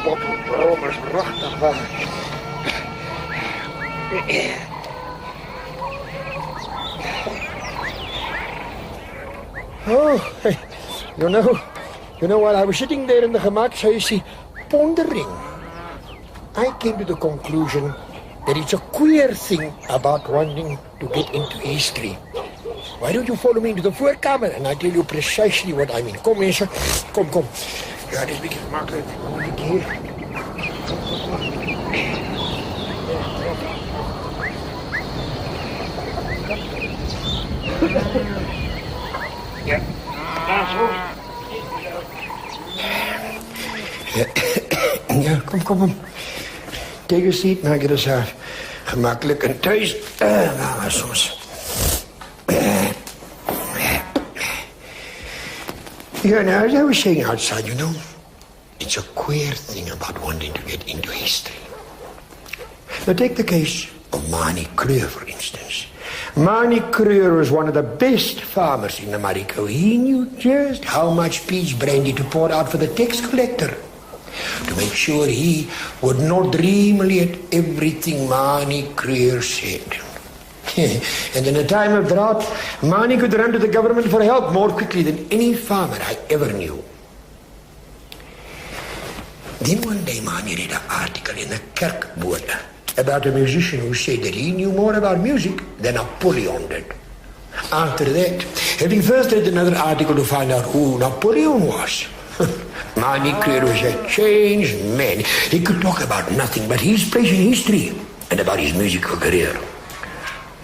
Romers prachtig was. Oh, you know, while I was sitting there in the gemakshuisie pondering, I came to the conclusion that it's a queer thing about wanting to get into history. Why don't you follow me into the voorkamer and I tell you precisely what I mean. Kom mense, kom. Ja, dit is 'n bietjie maklik. Kom ek hier. Ja, daar zo. Ja, kom. Take a seat, maak het eens gemakkelijk en thuis. Nou, soms. Yeah, now, as I was saying outside, you know, it's a queer thing about wanting to get into history. Now, take the case of Manie Creur, for instance. Manie Creur was one of the best farmers in America. He knew just how much peach brandy to pour out for the tax collector to make sure he would not dreamily at everything Manie Creur said. And in a time of drought, Manie could run to the government for help more quickly than any farmer I ever knew. Then one day Manie read an article in the Kerkbode about a musician who said that he knew more about music than Napoleon did. After that, having first read another article to find out who Napoleon was, Manie Creur was a changed man. He could talk about nothing but his place in history and about his musical career.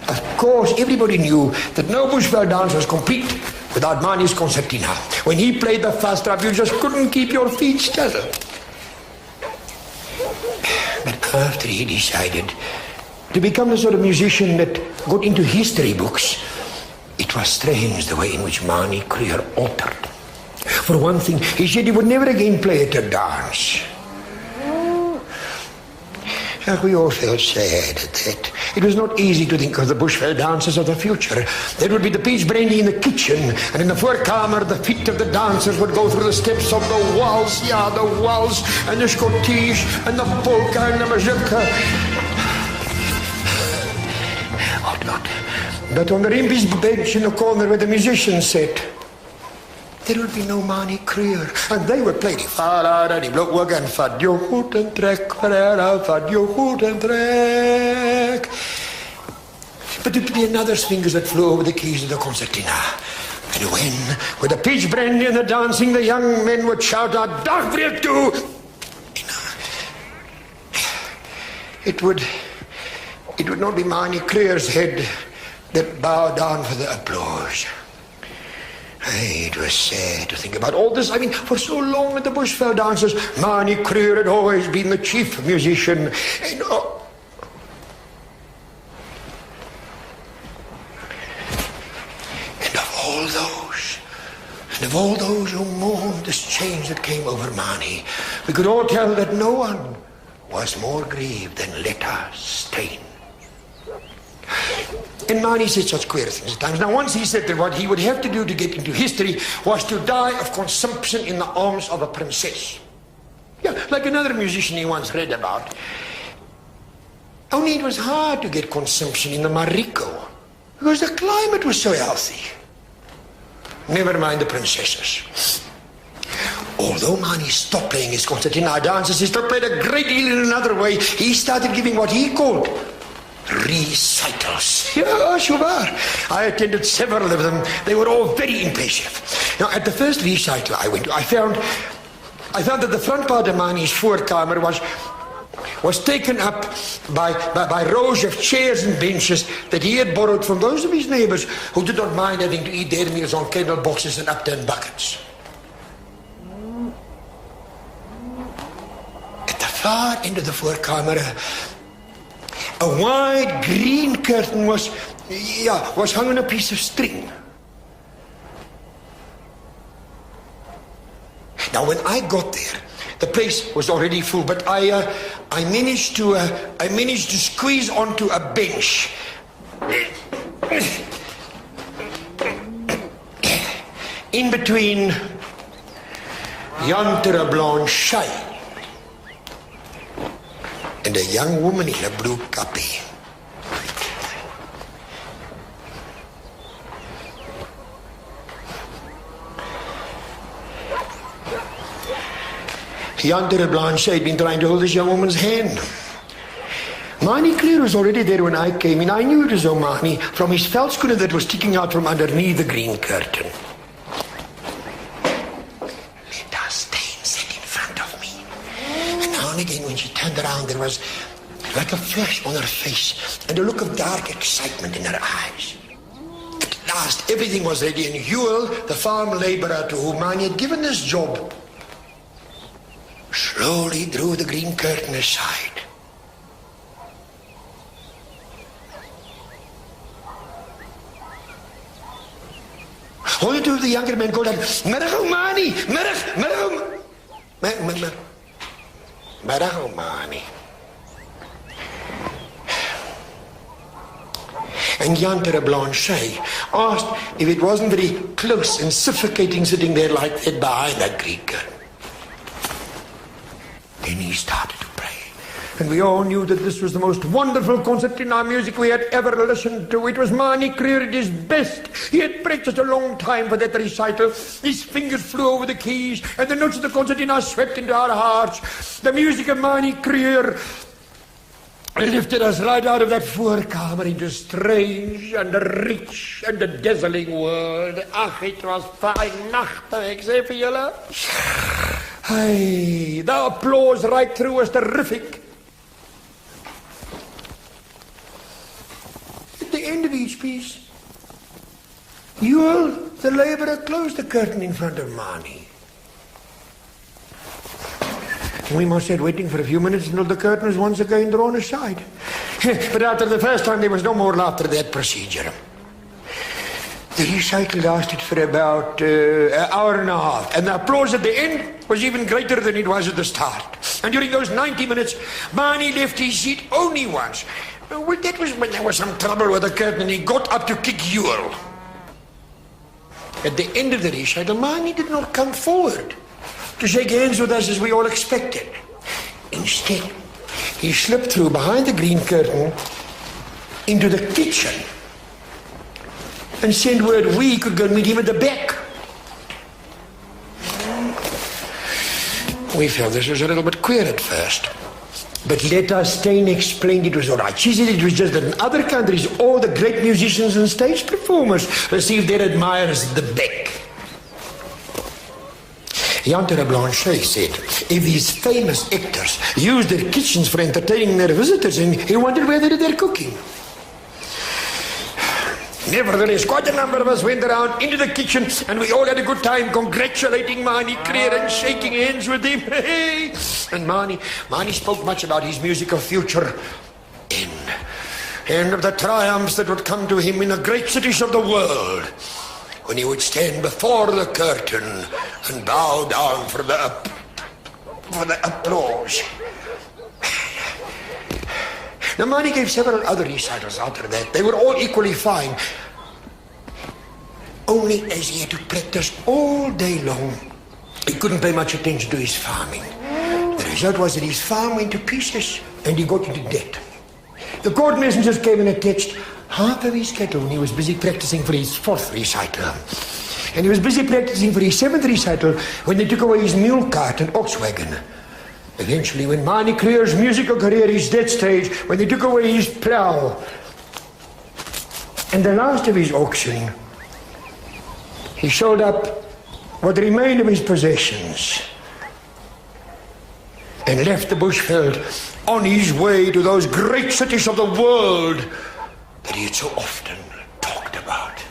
Of course, everybody knew that no Bushveld dance was complete without Manie's concertina. When he played the fast trap, you just couldn't keep your feet still. But after he decided to become the sort of musician that got into history books, it was strange the way in which Manie Creur altered. For one thing, he said he would never again play at a dance. We all felt sad at that. It was not easy to think of the Bushveld dances of the future. There would be the peach brandy in the kitchen, and in the voorkamer, the feet of the dancers would go through the steps of the waltz, the waltz, and the schottische, and the polka, and the mazurka. But on the rimpies bench in the corner where the musicians sat, there would be no Manie Creur, and they would play die Vader, die blok en vat jou goed en trek, vat jou goed en trek. But it would be another's fingers that flew over the keys of the concertina. And when, with the peach brandy and the dancing, the young men would shout out, "Dagbreek toe!" It would not be Manie Creur's head that bowed down for the applause. It was sad to think about all this. I mean, for so long at the Bushveld dances, Manie Creur had always been the chief musician. And, of all those who mourned this change that came over Manie, we could all tell that no one was more grieved than Letta Steyn. And Manie said such queer things at times. Now, once he said that what he would have to do to get into history was to die of consumption in the arms of a princess. Yeah, like another musician he once read about. Only it was hard to get consumption in the Mariko because the climate was so healthy. Never mind the princesses. Although Manie stopped playing his concertina dances, he still played a great deal in another way. He started giving what he called recitals. Yeah, sure. I attended several of them. They were all very impressive. Now, at the first recital I went to, I found that the front part of Manie's voorkamer was taken up by rows of chairs and benches that he had borrowed from those of his neighbors who did not mind having to eat their meals on candle boxes and upturned buckets. At the far end of the voorkamer, a wide green curtain was hung on a piece of string. Now, when I got there, the place was already full, but I managed to squeeze onto a bench. In between Jan Terreblanche and a young woman in a blue kappie. Jan Blanche had been trying to hold this young woman's hand. Mani Clear was already there when I came in. I knew it was Omani from his veldskoene that was sticking out from underneath the green curtain. Letta Stein sat in front of me. And now and again when she turned around, there was like a flash on her face and a look of dark excitement in her eyes. At last, everything was ready, and Huel, the farm laborer to whom Mani had given this job, slowly drew the green curtain aside. Only two of the younger men called out, "Middag Omani! Middag Omani!" And Jan Blanche asked if it wasn't very close and suffocating sitting there like that behind that green curtain. Then he started to pray. And we all knew that this was the most wonderful concert in our music we had ever listened to. It was Mani Clear at his best. He had practiced a long time for that recital. His fingers flew over the keys, and the notes of the concertina swept into our hearts. The music of Mani Clear lifted us right out of that voorkamer into a strange and a rich and a dazzling world. Ach, it was fine nachten, ek sê vir julle. Hey, the applause right through was terrific. At the end of each piece, Huel, the laborer, closed the curtain in front of Mani. We must have waiting for a few minutes until the curtain was once again drawn aside. But after the first time, there was no more laughter at that procedure. The recital lasted for about an hour and a half, and the applause at the end was even greater than it was at the start. And during those 90 minutes, Mani left his seat only once. Well, that was when there was some trouble with the curtain, and he got up to kick Huel. At the end of the recital, Mani did not come forward to shake hands with us as we all expected. Instead, he slipped through behind the green curtain into the kitchen and sent word we could go meet him at the back. We felt this was a little bit queer at first, but Letta Stein explained it was all right. She said it was just that in other countries, all the great musicians and stage performers received their admirers at the back. Jan Blanche said if these famous actors used their kitchens for entertaining their visitors, and he wondered where they did their cooking. Nevertheless, quite a number of us went around into the kitchen, and we all had a good time congratulating Mani Clear and shaking hands with him. And Mani spoke much about his musical future and of the triumphs that would come to him in the great cities of the world, when he would stand before the curtain and bow down for the applause. Now, Mani gave several other recitals after that. They were all equally fine. Only as he had to practice all day long, he couldn't pay much attention to his farming. The result was that his farm went to pieces and he got into debt. The court messengers came and attached half of his cattle when he was busy practicing for his 4th recital. And he was busy practicing for his 7th recital when they took away his mule cart and ox wagon. Eventually, when Mani Clear's musical career reached that stage, when they took away his plow and the last of his oxen, he sold up what remained of his possessions and left the bushveld on his way to those great cities of the world that he had so often talked about.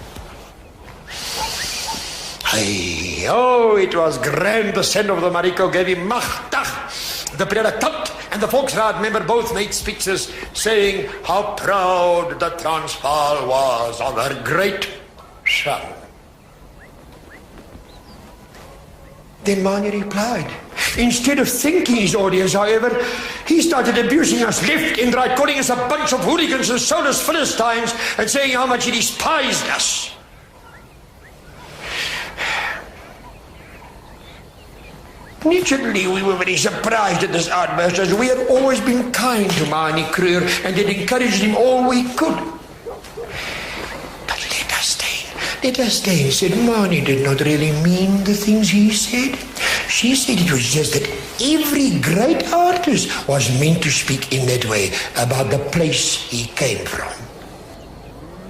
Hey, oh, it was grand. The son of the Mariko gave him machtig. The predikant and the Volksraad member both made speeches saying how proud the Transvaal was of her great son. Then Mani replied. Instead of thanking his audience, however, he started abusing us left and right, calling us a bunch of hooligans and soulless Philistines, and saying how much he despised us. Naturally, we were very surprised at this outburst, as we had always been kind to Manie Kruger and had encouraged him all we could. But let us stay, said Manie did not really mean the things he said. She said it was just that every great artist was meant to speak in that way about the place he came from.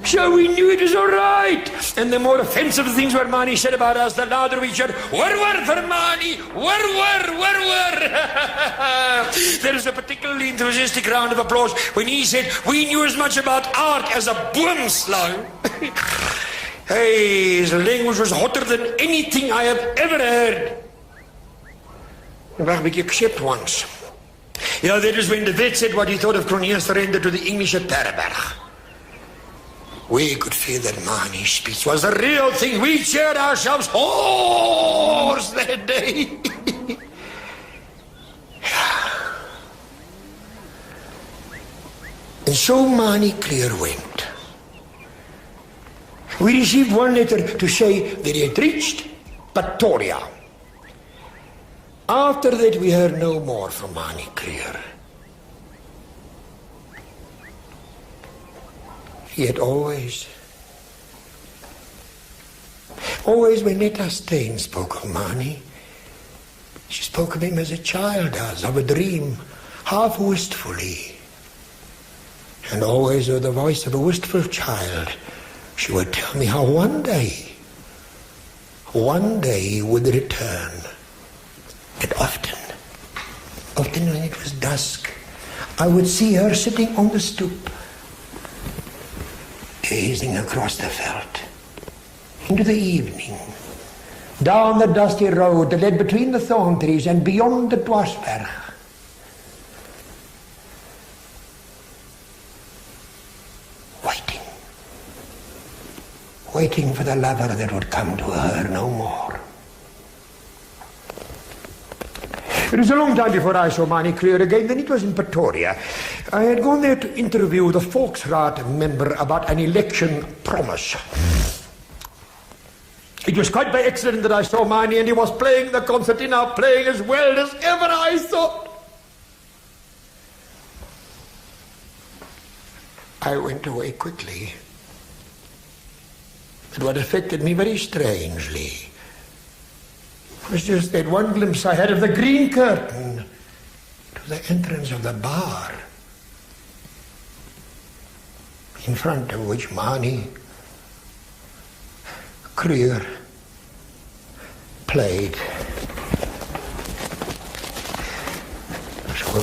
So we knew it was all right. And the more offensive things what Manie said about us, the louder we should, "War for Manie! War! There was a particularly enthusiastic round of applause when he said we knew as much about art as a boomslang. Hey, his language was hotter than anything I have ever heard. Well, except once. Yeah, that is when the vet said what he thought of Cronje surrender to the English at Terreberg. We could feel that Manie's speech was the real thing. We cheered ourselves hoarse that day. And so Manie Kruger went. We received one letter to say that he had reached Pretoria. After that, we heard no more from Manie Kruger. He had always when Netta Steyn spoke of Manie, she spoke of him as a child does, of a dream, half wistfully. And always with the voice of a wistful child, she would tell me how one day he would return. And often when it was dusk, I would see her sitting on the stoep, gazing across the veld into the evening, down the dusty road that led between the thorn trees and beyond the Dwarsberg. Waiting for the lover that would come to her no more. It was a long time before I saw Manie Kruger again, then it was in Pretoria. I had gone there to interview the Volksraad member about an election promise. It was quite by accident that I saw Manie, and he was playing the concertina, playing as well as ever I thought. I went away quickly. But what affected me very strangely was just that one glimpse I had of the green curtain to the entrance of the bar, in front of which Manie Kruger played. So